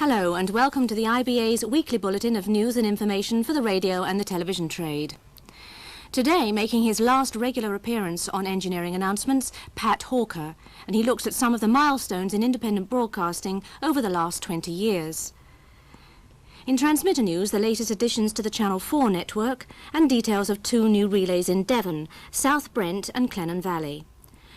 Hello and welcome to the IBA's weekly bulletin of news and information for the radio and the television trade. Today, making his last regular appearance on Engineering Announcements, Pat Hawker, and he looks at some of the milestones in independent broadcasting over the last 20 years. In transmitter news, the latest additions to the Channel 4 network and details of 2 new relays in Devon, South Brent and Clennon Valley.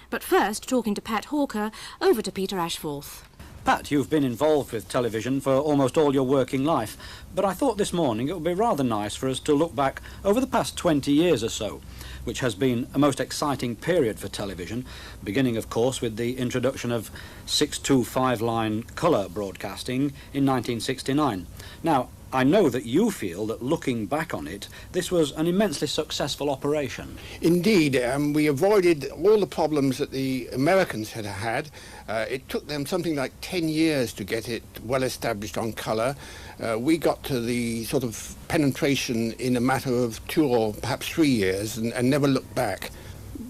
But first, talking to Pat Hawker, over to Peter Ashforth. Pat, you've been involved with television for almost all your working life, but I thought this morning it would be rather nice for us to look back over the past 20 years or so, which has been a most exciting period for television, beginning of course with the introduction of 625-line colour broadcasting in 1969. Now, I know that you feel that looking back on it, this was an immensely successful operation. Indeed, we avoided all the problems that the Americans had had. It took them something like 10 years to get it well established on colour. We got to the sort of penetration in a matter of 2 or perhaps 3 years and never looked back.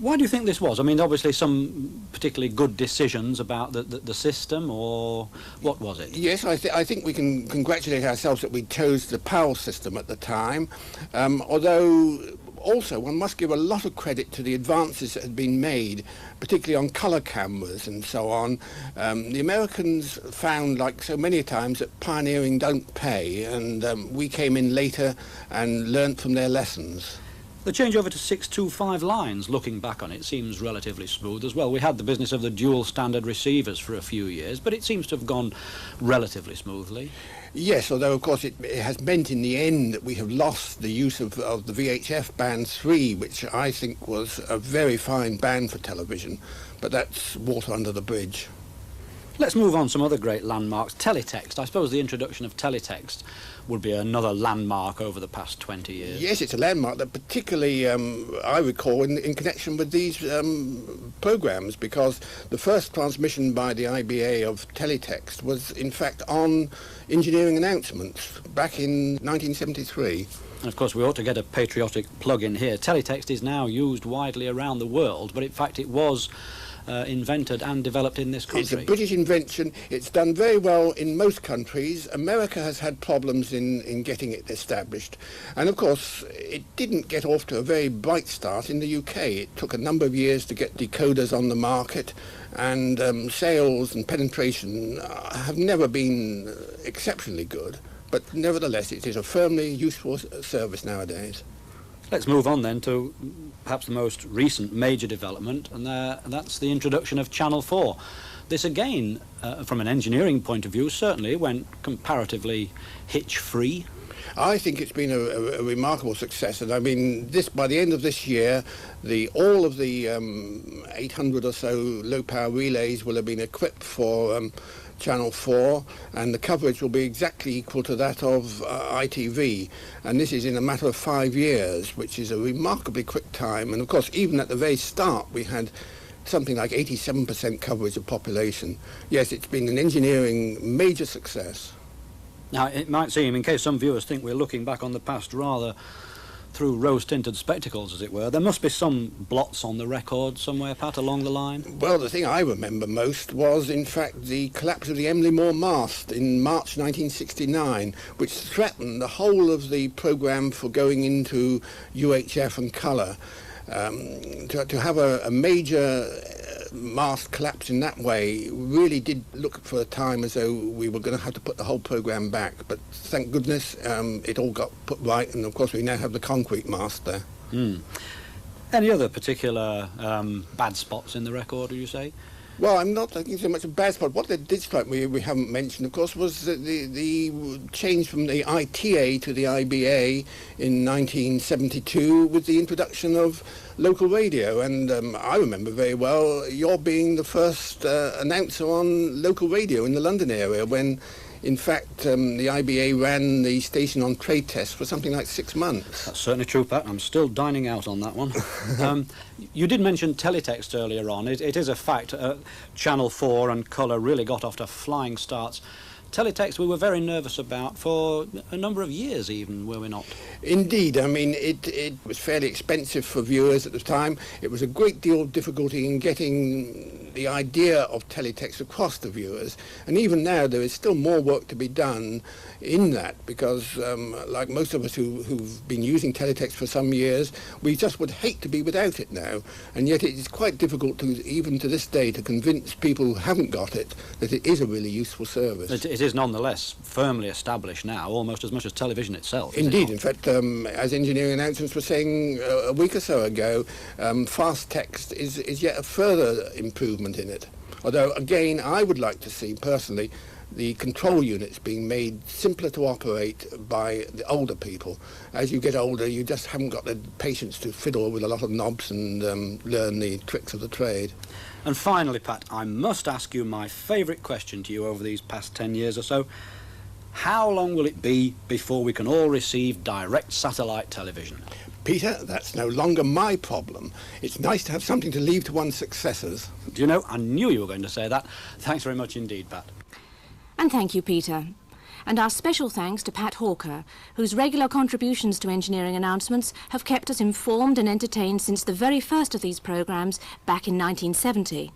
Why do you think this was? I mean, obviously some particularly good decisions about the system, or what was it? Yes, I think we can congratulate ourselves that we chose the Powell system at the time, although also one must give a lot of credit to the advances that had been made, particularly on colour cameras and so on. The Americans found, like so many times, that pioneering don't pay, and we came in later and learnt from their lessons. The change over to 625 lines, looking back on it, seems relatively smooth as well. We had the business of the dual standard receivers for a few years, but it seems to have gone relatively smoothly. Yes, although of course it has meant in the end that we have lost the use of the VHF band 3, which I think was a very fine band for television, but that's water under the bridge. Let's move on to some other great landmarks. Teletext. I suppose the introduction of teletext would be another landmark over the past 20 years. Yes, it's a landmark that particularly I recall in connection with these programmes, because the first transmission by the IBA of teletext was in fact on Engineering Announcements back in 1973. And of course we ought to get a patriotic plug in here. Teletext is now used widely around the world, but in fact it was invented and developed in this country. It's a British invention. It's done very well in most countries. America has had problems in getting it established. And of course, it didn't get off to a very bright start in the UK. It took a number of years to get decoders on the market, and sales and penetration have never been exceptionally good. But nevertheless, it is a firmly useful service nowadays. Let's move on then to perhaps the most recent major development, and that's the introduction of Channel 4. This again, from an engineering point of view, certainly went comparatively hitch-free. I think it's been a remarkable success, and I mean, by the end of this year, all of the 800 or so low-power relays will have been equipped for Channel 4, and the coverage will be exactly equal to that of ITV, and this is in a matter of 5 years, which is a remarkably quick time. And of course, even at the very start, we had something like 87% coverage of population. Yes, it's been an engineering major success. Now, it might seem, in case some viewers think we're looking back on the past rather through rose-tinted spectacles, as it were, there must be some blots on the record somewhere, Pat, along the line? Well, the thing I remember most was, in fact, the collapse of the Emley Moor mast in March 1969, which threatened the whole of the programme for going into UHF and colour. To have a major mast collapse in that way really did look for a time as though we were going to have to put the whole programme back, but thank goodness it all got put right, and of course we now have the concrete mast there. Any other particular bad spots in the record, do you say? Well, I'm not thinking so much of bad spot. What did strike me, we haven't mentioned, of course, was the change from the ITA to the IBA in 1972 with the introduction of local radio. And I remember very well your being the first announcer on local radio in the London area when, in fact, the IBA ran the station on trade test for something like 6 months. That's certainly true, Pat. I'm still dining out on that one. You did mention teletext earlier on. It is a fact. Channel 4 and colour really got off to flying starts teletext we were very nervous about for a number of years even, were we not? Indeed, I mean, it was fairly expensive for viewers at the time. It was a great deal of difficulty in getting the idea of teletext across to viewers. And even now, there is still more work to be done in that, because like most of us who've been using teletext for some years, we just would hate to be without it now. And yet it is quite difficult to, even to this day, to convince people who haven't got it that it is a really useful service. It is nonetheless firmly established now, almost as much as television itself. Indeed, in fact, as engineering announcements were saying a week or so ago, fast text is yet a further improvement in it. Although, again, I would like to see, personally, the control units being made simpler to operate by the older people. As you get older, you just haven't got the patience to fiddle with a lot of knobs and learn the tricks of the trade. And finally, Pat, I must ask you my favourite question to you over these past 10 years or so. How long will it be before we can all receive direct satellite television? Peter, that's no longer my problem. It's nice to have something to leave to one's successors. Do you know, I knew you were going to say that. Thanks very much indeed, Pat. And thank you, Peter. And our special thanks to Pat Hawker, whose regular contributions to engineering announcements have kept us informed and entertained since the very first of these programmes back in 1970.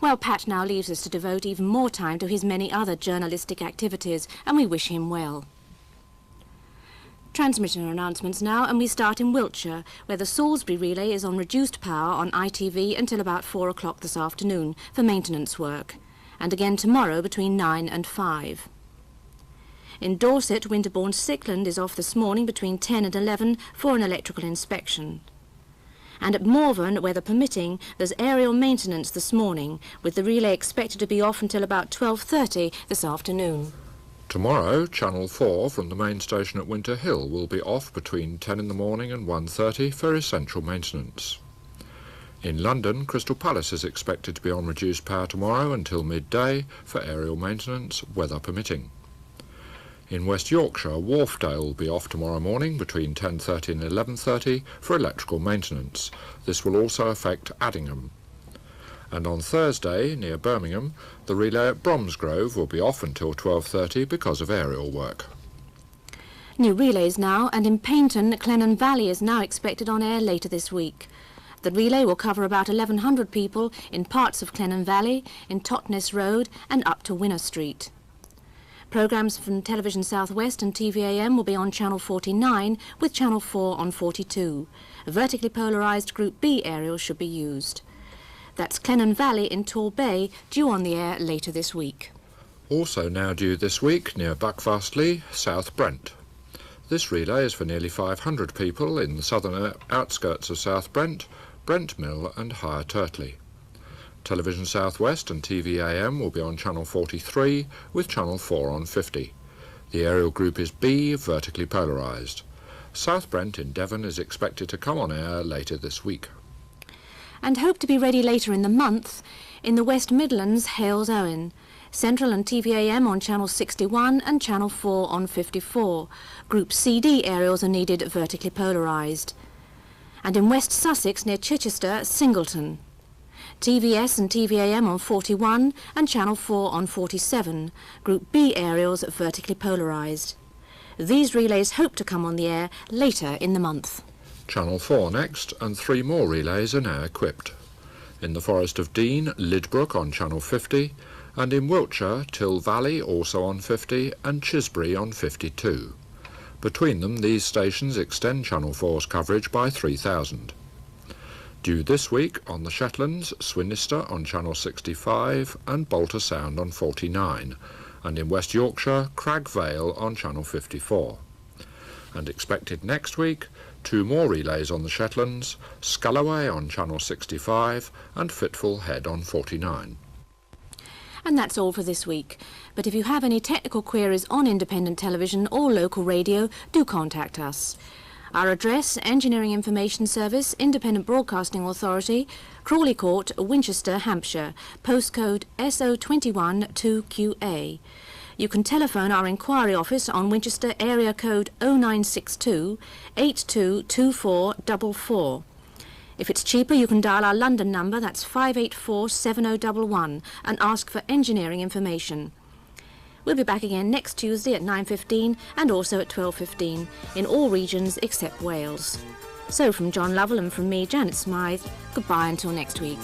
Well, Pat now leaves us to devote even more time to his many other journalistic activities, and we wish him well. Transmission announcements now, and we start in Wiltshire, where the Salisbury relay is on reduced power on ITV until about 4 o'clock this afternoon for maintenance work, and again tomorrow between 9 and 5. In Dorset, Winterbourne Sickland is off this morning between 10 and 11 for an electrical inspection. And at Morven, weather permitting, there's aerial maintenance this morning, with the relay expected to be off until about 12:30 this afternoon. Tomorrow, Channel 4 from the main station at Winter Hill will be off between 10 in the morning and 1:30 for essential maintenance. In London, Crystal Palace is expected to be on reduced power tomorrow until midday for aerial maintenance, weather permitting. In West Yorkshire, Wharfdale will be off tomorrow morning between 10:30 and 11:30 for electrical maintenance. This will also affect Addingham. And on Thursday, near Birmingham, the relay at Bromsgrove will be off until 12:30 because of aerial work. New relays now, and in Paynton, Clennon Valley is now expected on air later this week. The relay will cover about 1,100 people in parts of Clennon Valley, in Totnes Road and up to Winner Street. Programmes from Television South West and TVAM will be on Channel 49 with Channel 4 on 42. Vertically polarised Group B aerials should be used. That's Clennon Valley in Torbay, due on the air later this week. Also now due this week near Buckfastleigh, South Brent. This relay is for nearly 500 people in the southern outskirts of South Brent, Brent Mill and Higher Turtley. Television South West and TVAM will be on Channel 43 with Channel 4 on 50. The aerial group is B, vertically polarised. South Brent in Devon is expected to come on air later this week. And hope to be ready later in the month. In the West Midlands, Hales Owen. Central and TVAM on Channel 61 and Channel 4 on 54. Group CD aerials are needed vertically polarised. And in West Sussex near Chichester, Singleton. TVS and TVAM on 41 and Channel 4 on 47. Group B aerials vertically polarised. These relays hope to come on the air later in the month. Channel 4 next, and 3 more relays are now equipped. In the Forest of Dean, Lidbrook on Channel 50, and in Wiltshire, Till Valley also on 50 and Chisbury on 52. Between them, these stations extend Channel 4's coverage by 3,000. Due this week on the Shetlands, Swinister on Channel 65 and Bolter Sound on 49, and in West Yorkshire, Crag Vale on Channel 54. And expected next week, 2 more relays on the Shetlands, Sculloway on Channel 65 and Fitful Head on 49. And that's all for this week. But if you have any technical queries on independent television or local radio, do contact us. Our address, Engineering Information Service, Independent Broadcasting Authority, Crawley Court, Winchester, Hampshire, postcode SO21 2QA. You can telephone our inquiry office on Winchester area code 0962 822444. If it's cheaper, you can dial our London number, that's 584 7011, and ask for engineering information. We'll be back again next Tuesday at 9:15 and also at 12:15 in all regions except Wales. So from John Lovell and from me, Janet Smythe, goodbye until next week.